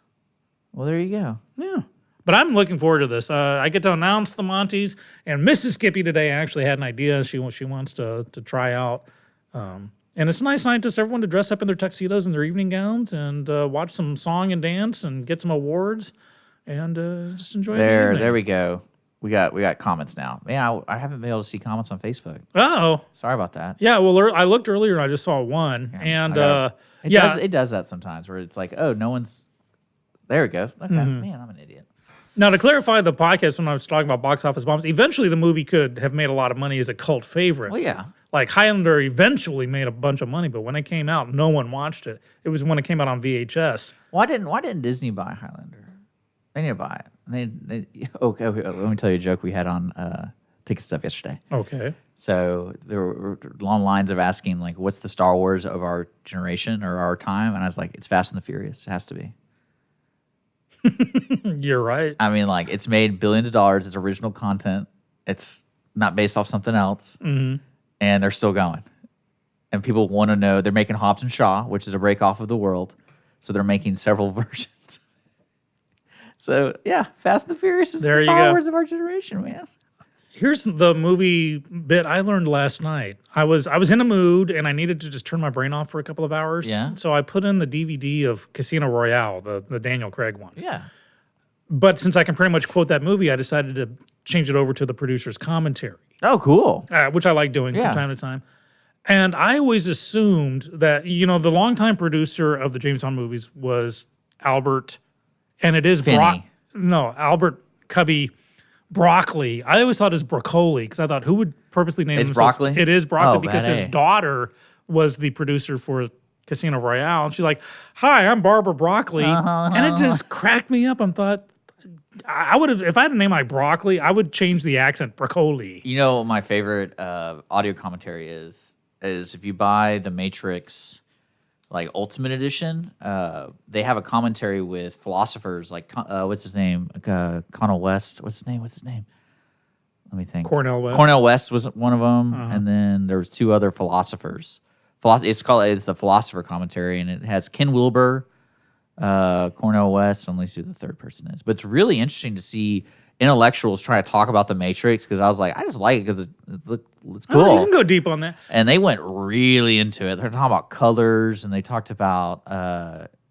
Well, there you go. Yeah. But I'm looking forward to this. I get to announce the Monties, and Mrs. Skippy today actually had an idea she wants to try out. And it's a nice night just everyone to dress up in their tuxedos and their evening gowns and watch some song and dance and get some awards and just enjoy the evening. There we go. We got comments now. Yeah, I haven't been able to see comments on Facebook. Oh. Sorry about that. Yeah, well, I looked earlier and I just saw one. Yeah, And it does that sometimes where it's like, oh, no one's. There we go. Okay, man, I'm an idiot. Now, to clarify the podcast, when I was talking about box office bombs, eventually the movie could have made a lot of money as a cult favorite. Well, yeah. Like Highlander eventually made a bunch of money, but when it came out, no one watched it. It was when it came out on VHS. Why didn't Disney buy Highlander? They need to buy it. Okay, let me tell you a joke we had on Ticket Stuff yesterday. Okay. So there were long lines of asking, like, what's the Star Wars of our generation or our time? And I was like, it's Fast and the Furious. It has to be. You're right. I mean, like, it's made billions of dollars. It's original content. It's not based off something else. Mm-hmm. And they're still going. And people want to know. They're making Hobbs and Shaw, which is a break off of the world. So they're making several versions. So, yeah, Fast and the Furious is the Star Wars of our generation, man. Here's the movie bit I learned last night. I was in a mood and I needed to just turn my brain off for a couple of hours. Yeah. So I put in the DVD of Casino Royale, the Daniel Craig one. Yeah. But since I can pretty much quote that movie, I decided to change it over to the producer's commentary. Oh, cool. Which I like doing from time to time. And I always assumed that, the longtime producer of the James Bond movies was Albert, and it is Albert Cubby Broccoli. I always thought it was Broccoli because I thought who would purposely name It's Broccoli? It is Broccoli because bad his A. daughter was the producer for Casino Royale. And she's like, hi, I'm Barbara Broccoli. And it just cracked me up. I thought, I would have, if I had a name like Broccoli, I would change the accent Broccoli. You know what my favorite audio commentary is if you buy the Matrix like Ultimate Edition, they have a commentary with philosophers like what's his name? Cornel West. What's his name? Let me think. Cornel West. Cornel West was one of them, and then there was two other philosophers. It's the philosopher commentary, and it has Ken Wilber, Cornel West, and let's see who the third person is. But it's really interesting to see intellectuals try to talk about the Matrix because I was like, I just like it because it's cool. Oh, you can go deep on that. And they went really into it. They're talking about colors, and they talked about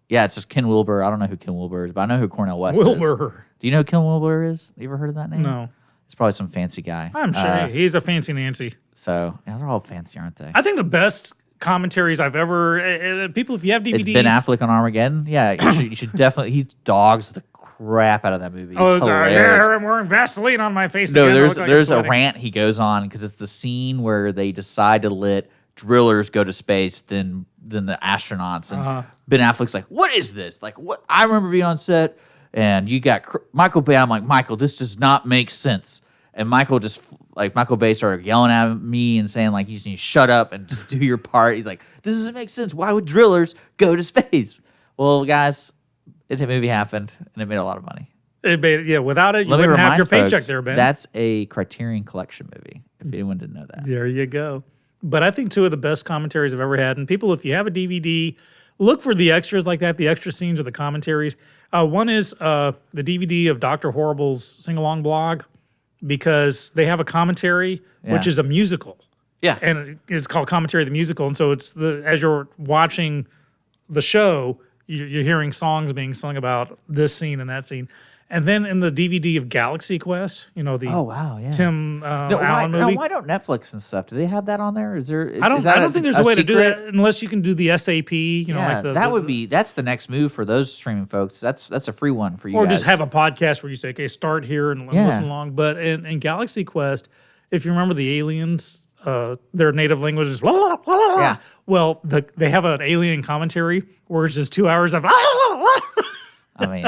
it's just Ken Wilber. I don't know who Ken Wilber is, but I know who Cornel West is. Wilbur. Do you know who Ken Wilber is? You ever heard of that name? No. It's probably some fancy guy. I'm sure he's a fancy Nancy. So yeah, they're all fancy, aren't they? I think the best commentaries I've ever people, if you have DVDs, It's Ben Affleck on Armageddon. Yeah, you should definitely. He dogs the crap out of that movie. It's hilarious. I'm wearing Vaseline on my face. No, again. there's a rant he goes on because it's the scene where they decide to let drillers go to space than the astronauts, and Ben Affleck's like, "What is this? Like, what? I remember being on set, and you got Michael Bay. I'm like, Michael, this does not make sense." And Michael Bay started yelling at me and saying like, "You just need to shut up and just do your part." He's like, "This doesn't make sense. Why would drillers go to space?" Well, guys, the movie happened and it made a lot of money. It made, without it, you wouldn't have your paycheck there, Ben. That's a Criterion Collection movie. If anyone didn't know that, there you go. But I think two of the best commentaries I've ever had. And people, if you have a DVD, look for the extras like that, the extra scenes or the commentaries. One is the DVD of Dr. Horrible's sing-along blog, because they have a commentary, which is a musical. Yeah. And it's called Commentary of the Musical. And so it's as you're watching the show, you're hearing songs being sung about this scene and that scene. And then in the DVD of Galaxy Quest, the Tim Allen movie. Why don't Netflix and stuff? Do they have that on there? Is there? I don't think there's a way to do that unless you can do the SAP. That's the next move for those streaming folks. That's a free one for you. Or guys. just have a podcast where you say, okay, start here and listen along. But in Galaxy Quest, if you remember the aliens, their native language is blah, blah, blah, blah. Yeah. Well, they have an alien commentary where it's just 2 hours of I mean,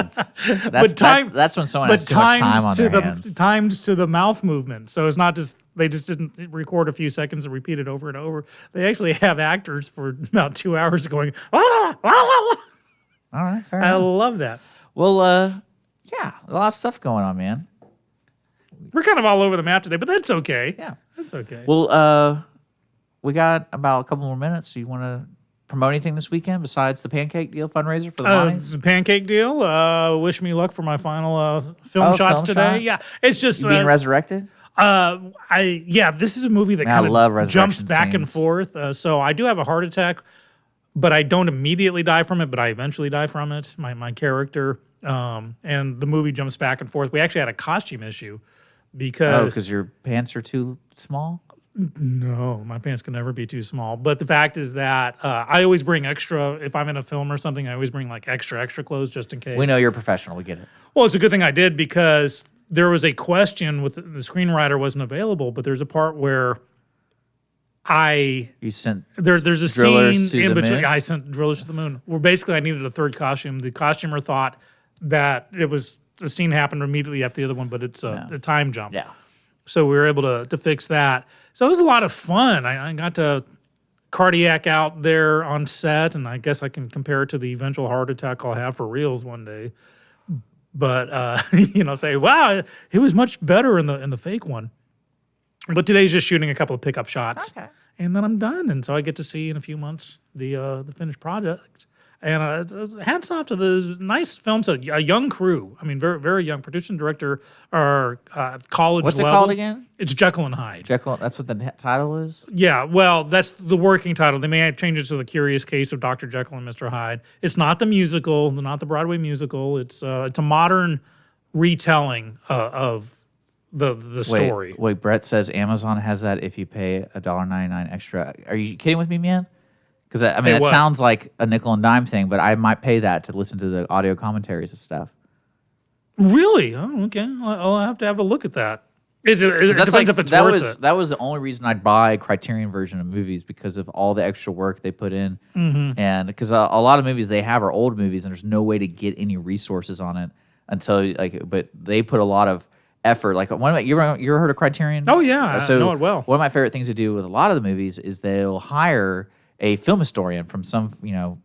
that's when someone has too much time on their hands. Timed to the mouth movement. So it's not just, they just didn't record a few seconds and repeat it over and over. They actually have actors for about 2 hours going, All right, fair enough. I love that. Well, a lot of stuff going on, man. We're kind of all over the map today, but that's okay. Yeah. That's okay. Well, we got about a couple more minutes. So you want to promote anything this weekend besides the Pancake Deal fundraiser for the Bonnies? The Pancake Deal. Wish me luck for my final film shots today. Shot? Yeah, it's just You being resurrected? This is a movie that Man, I kind love of jumps resurrection back and scenes. forth. So I do have a heart attack, but I don't immediately die from it, but I eventually die from it, my character. And the movie jumps back and forth. We actually had a costume issue because because your pants are too small? no, my pants can never be too small. But the fact is that I always bring extra, if I'm in a film or something, I always bring like extra clothes just in case. We know you're a professional. We get it. Well, it's a good thing I did because there was a question with the screenwriter wasn't available, but there's a part where You sent there's a drillers scene to in the between. moon? I sent drillers to the moon. Where basically I needed a third costume. The costumer thought that it was the scene happened immediately after the other one, but it's a time jump. Yeah. So we were able to fix that. So it was a lot of fun. I got to cardiac out there on set, and I guess I can compare it to the eventual heart attack I'll have for reals one day. But say, wow, it was much better in the fake one. But today's just shooting a couple of pickup shots, and then I'm done. And so I get to see in a few months the finished project. And hats off to the nice films, a young crew. I mean, very very young. Producer and director are college What's it level. called again? It's Jekyll and Hyde. Jekyll. That's what the title is? Yeah, well, that's the working title. They may change it to The Curious Case of Dr. Jekyll and Mr. Hyde. It's not the musical, not the Broadway musical. It's a modern retelling of the story. Wait, Brett says Amazon has that if you pay $1.99 extra. Are you kidding with me, man? Because I mean, Hey, it what? sounds like a nickel and dime thing, but I might pay that to listen to the audio commentaries of stuff. Really? Oh, okay. I'll have to have a look at that. It depends if it's worth it. That was the only reason I'd buy a Criterion version of movies, because of all the extra work they put in, and because a lot of movies they have are old movies, and there's no way to get any resources on it until but they put a lot of effort. Like you ever heard of Criterion? Oh yeah, I know it well. One of my favorite things to do with a lot of the movies is they'll hire a film historian from some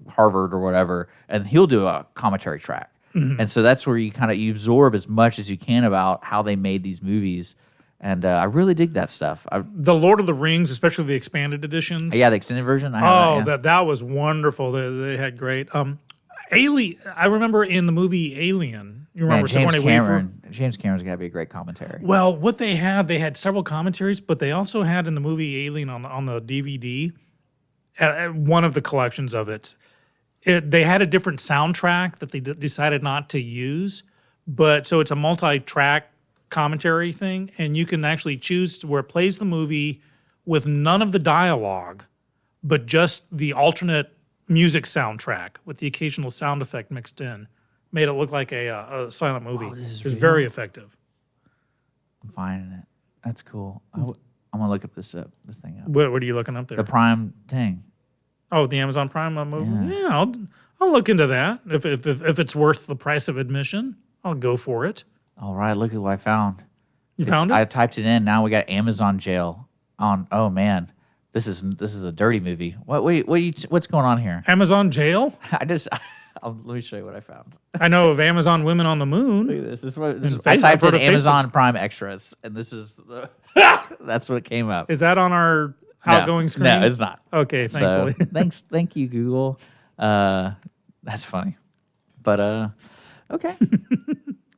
Harvard or whatever, and he'll do a commentary track. And so that's where you absorb as much as you can about how they made these movies. And I really dig that stuff. The Lord of the Rings, especially the expanded editions. Yeah, the extended version. I have that was wonderful. They had great. Alien. I remember in the movie Alien. You remember Sigourney Weaver? James Cameron's got to be a great commentary. Well, what they had several commentaries, but they also had in the movie Alien on the DVD, at one of the collections of it. They had a different soundtrack that they decided not to use, but so it's a multi-track commentary thing, and you can actually choose to where it plays the movie with none of the dialogue, but just the alternate music soundtrack with the occasional sound effect mixed in. Made it look like a silent movie. It was very effective. I'm finding it. That's cool. I'm gonna look up this thing up. What are you looking up there? The Prime thing. Oh, the Amazon Prime movie. Yeah. Yeah, I'll look into that. If it's worth the price of admission, I'll go for it. All right, look at what I found. Found it? I typed it in. Now we got Amazon Jail on. Oh man, this is a dirty movie. What's going on here? Amazon Jail? Let me show you what I found. I know of Amazon Women on the Moon. Look at this. I I've typed heard in of Amazon Prime extras, and this is that's what came up. Is that on our outgoing screen? No, it's not. Okay, thankfully. Thank you, Google. That's funny, but okay.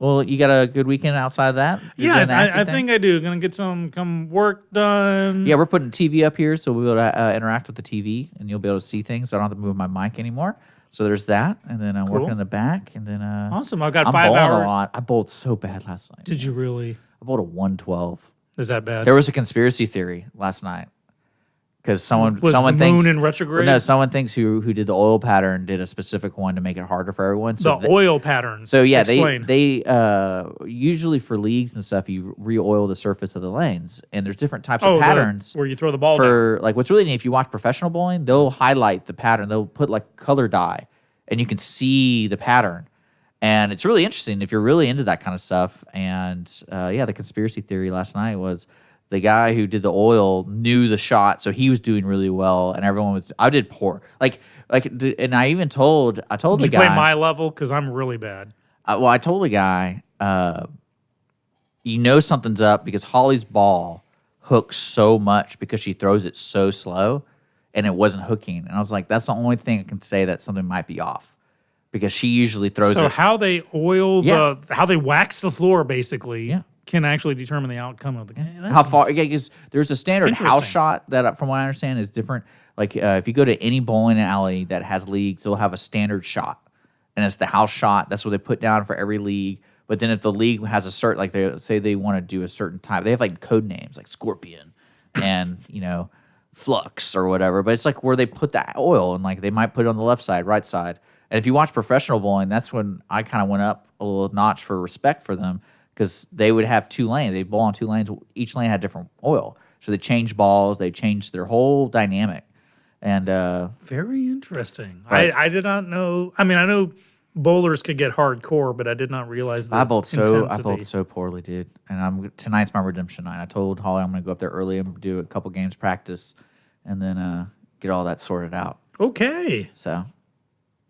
Well, you got a good weekend outside of that? Yeah, I think I do. Gonna get some work done. Yeah, we're putting TV up here, so we'll be able to interact with the TV, and you'll be able to see things. I don't have to move my mic anymore. So there's that, and then I'm working in the back, and then awesome. I've got I'm 5 bowling hours. a lot. I bowled so bad last night. Did you really? I bowled a 112. Is that bad? There was a conspiracy theory last night because someone Was someone the thinks moon in retrograde? No, someone thinks who did the oil pattern did a specific one to make it harder for everyone. So The oil pattern. So yeah, Explain. they usually for leagues and stuff, you re-oil the surface of the lanes, and there's different types of patterns where you throw the ball down. for like what's really neat. If you watch professional bowling, they'll highlight the pattern. They'll put like color dye, and you can see the pattern. And it's really interesting if you're really into that kind of stuff. And the conspiracy theory last night was the guy who did the oil knew the shot, so he was doing really well, and everyone was. I did poor, and I even told Did the you guy. play my level? Because I'm really bad. I told the guy, something's up because Holly's ball hooks so much because she throws it so slow, and it wasn't hooking. And I was like, that's the only thing I can say that something might be off, because she usually throws So it. how they oil how they wax the floor basically can actually determine the outcome of the game. How far? Yeah, because there's a standard house Interesting. shot that, from what I understand, is different. Like if you go to any bowling alley that has leagues, they'll have a standard shot, and it's the house shot. That's what they put down for every league. But then if the league has a certain, like they say they want to do a certain type, they have like code names like Scorpion and Flux or whatever. But it's like where they put the oil, and like they might put it on the left side, right side. And if you watch professional bowling, that's when I kind of went up a little notch for respect for them, because they would have 2 lanes. They bowl on 2 lanes. Each lane had different oil. So they changed balls. They changed their whole dynamic. And Very interesting. Right. I did not know. I mean, I know bowlers could get hardcore, but I did not realize that. I bowled so poorly, dude. And tonight's my redemption night. I told Holly I'm going to go up there early and do a couple games practice, and then get all that sorted out. Okay. So,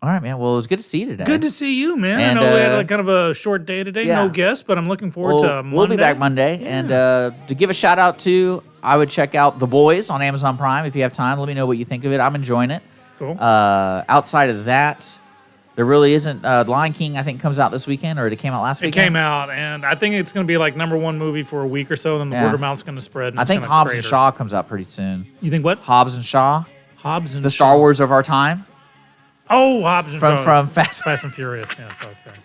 all right, man. Well, it was good to see you today. Good to see you, man. And, I know we had like kind of a short day today, yeah. no guests, but I'm looking forward to Monday. We'll be back Monday. Yeah. And to give a shout out to, I would check out The Boys on Amazon Prime if you have time. Let me know what you think of it. I'm enjoying it. Cool. Outside of that, there really isn't. Lion King, I think, comes out this weekend, or it came out last It weekend. came out, and I think it's going to be like #1 movie for a week or so. Then the Yeah. word of mouth's going to spread. And I it's think gonna Hobbs and crater. Shaw comes out pretty soon. You think what? Hobbs and Shaw, Hobbs and the Shaw. Star Wars of our time. Oh, Hobbs and Shaw. From Fast and Furious. Yes, okay.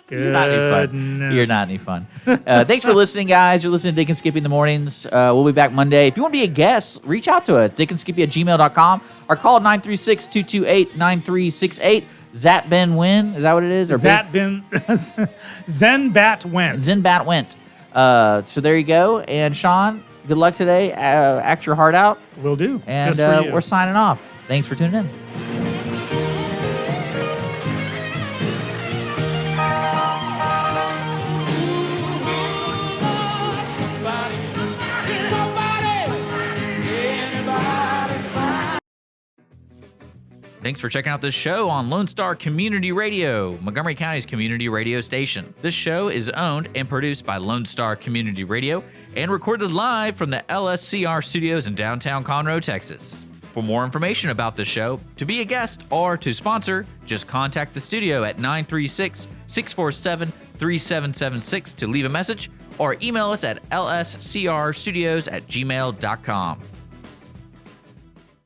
You're not any fun. Goodness. You're not any fun. Thanks for listening, guys. You're listening to Dick and Skippy in the mornings. We'll be back Monday. If you want to be a guest, reach out to us, dickandskippy@gmail.com, or call 936-228-9368. Zat Ben Win, is that what it is? Or Zat Ben Zenbat went. Zenbat went. So there you go. And Sean, good luck today. Act your heart out. Will do. And Just for you. we're signing off. Thanks for tuning in. Thanks for checking out this show on Lone Star Community Radio, Montgomery County's community radio station. This show is owned and produced by Lone Star Community Radio and recorded live from the LSCR studios in downtown Conroe, Texas. For more information about the show, to be a guest, or to sponsor, just contact the studio at 936-647-3776 to leave a message, or email us at lscrstudios@gmail.com.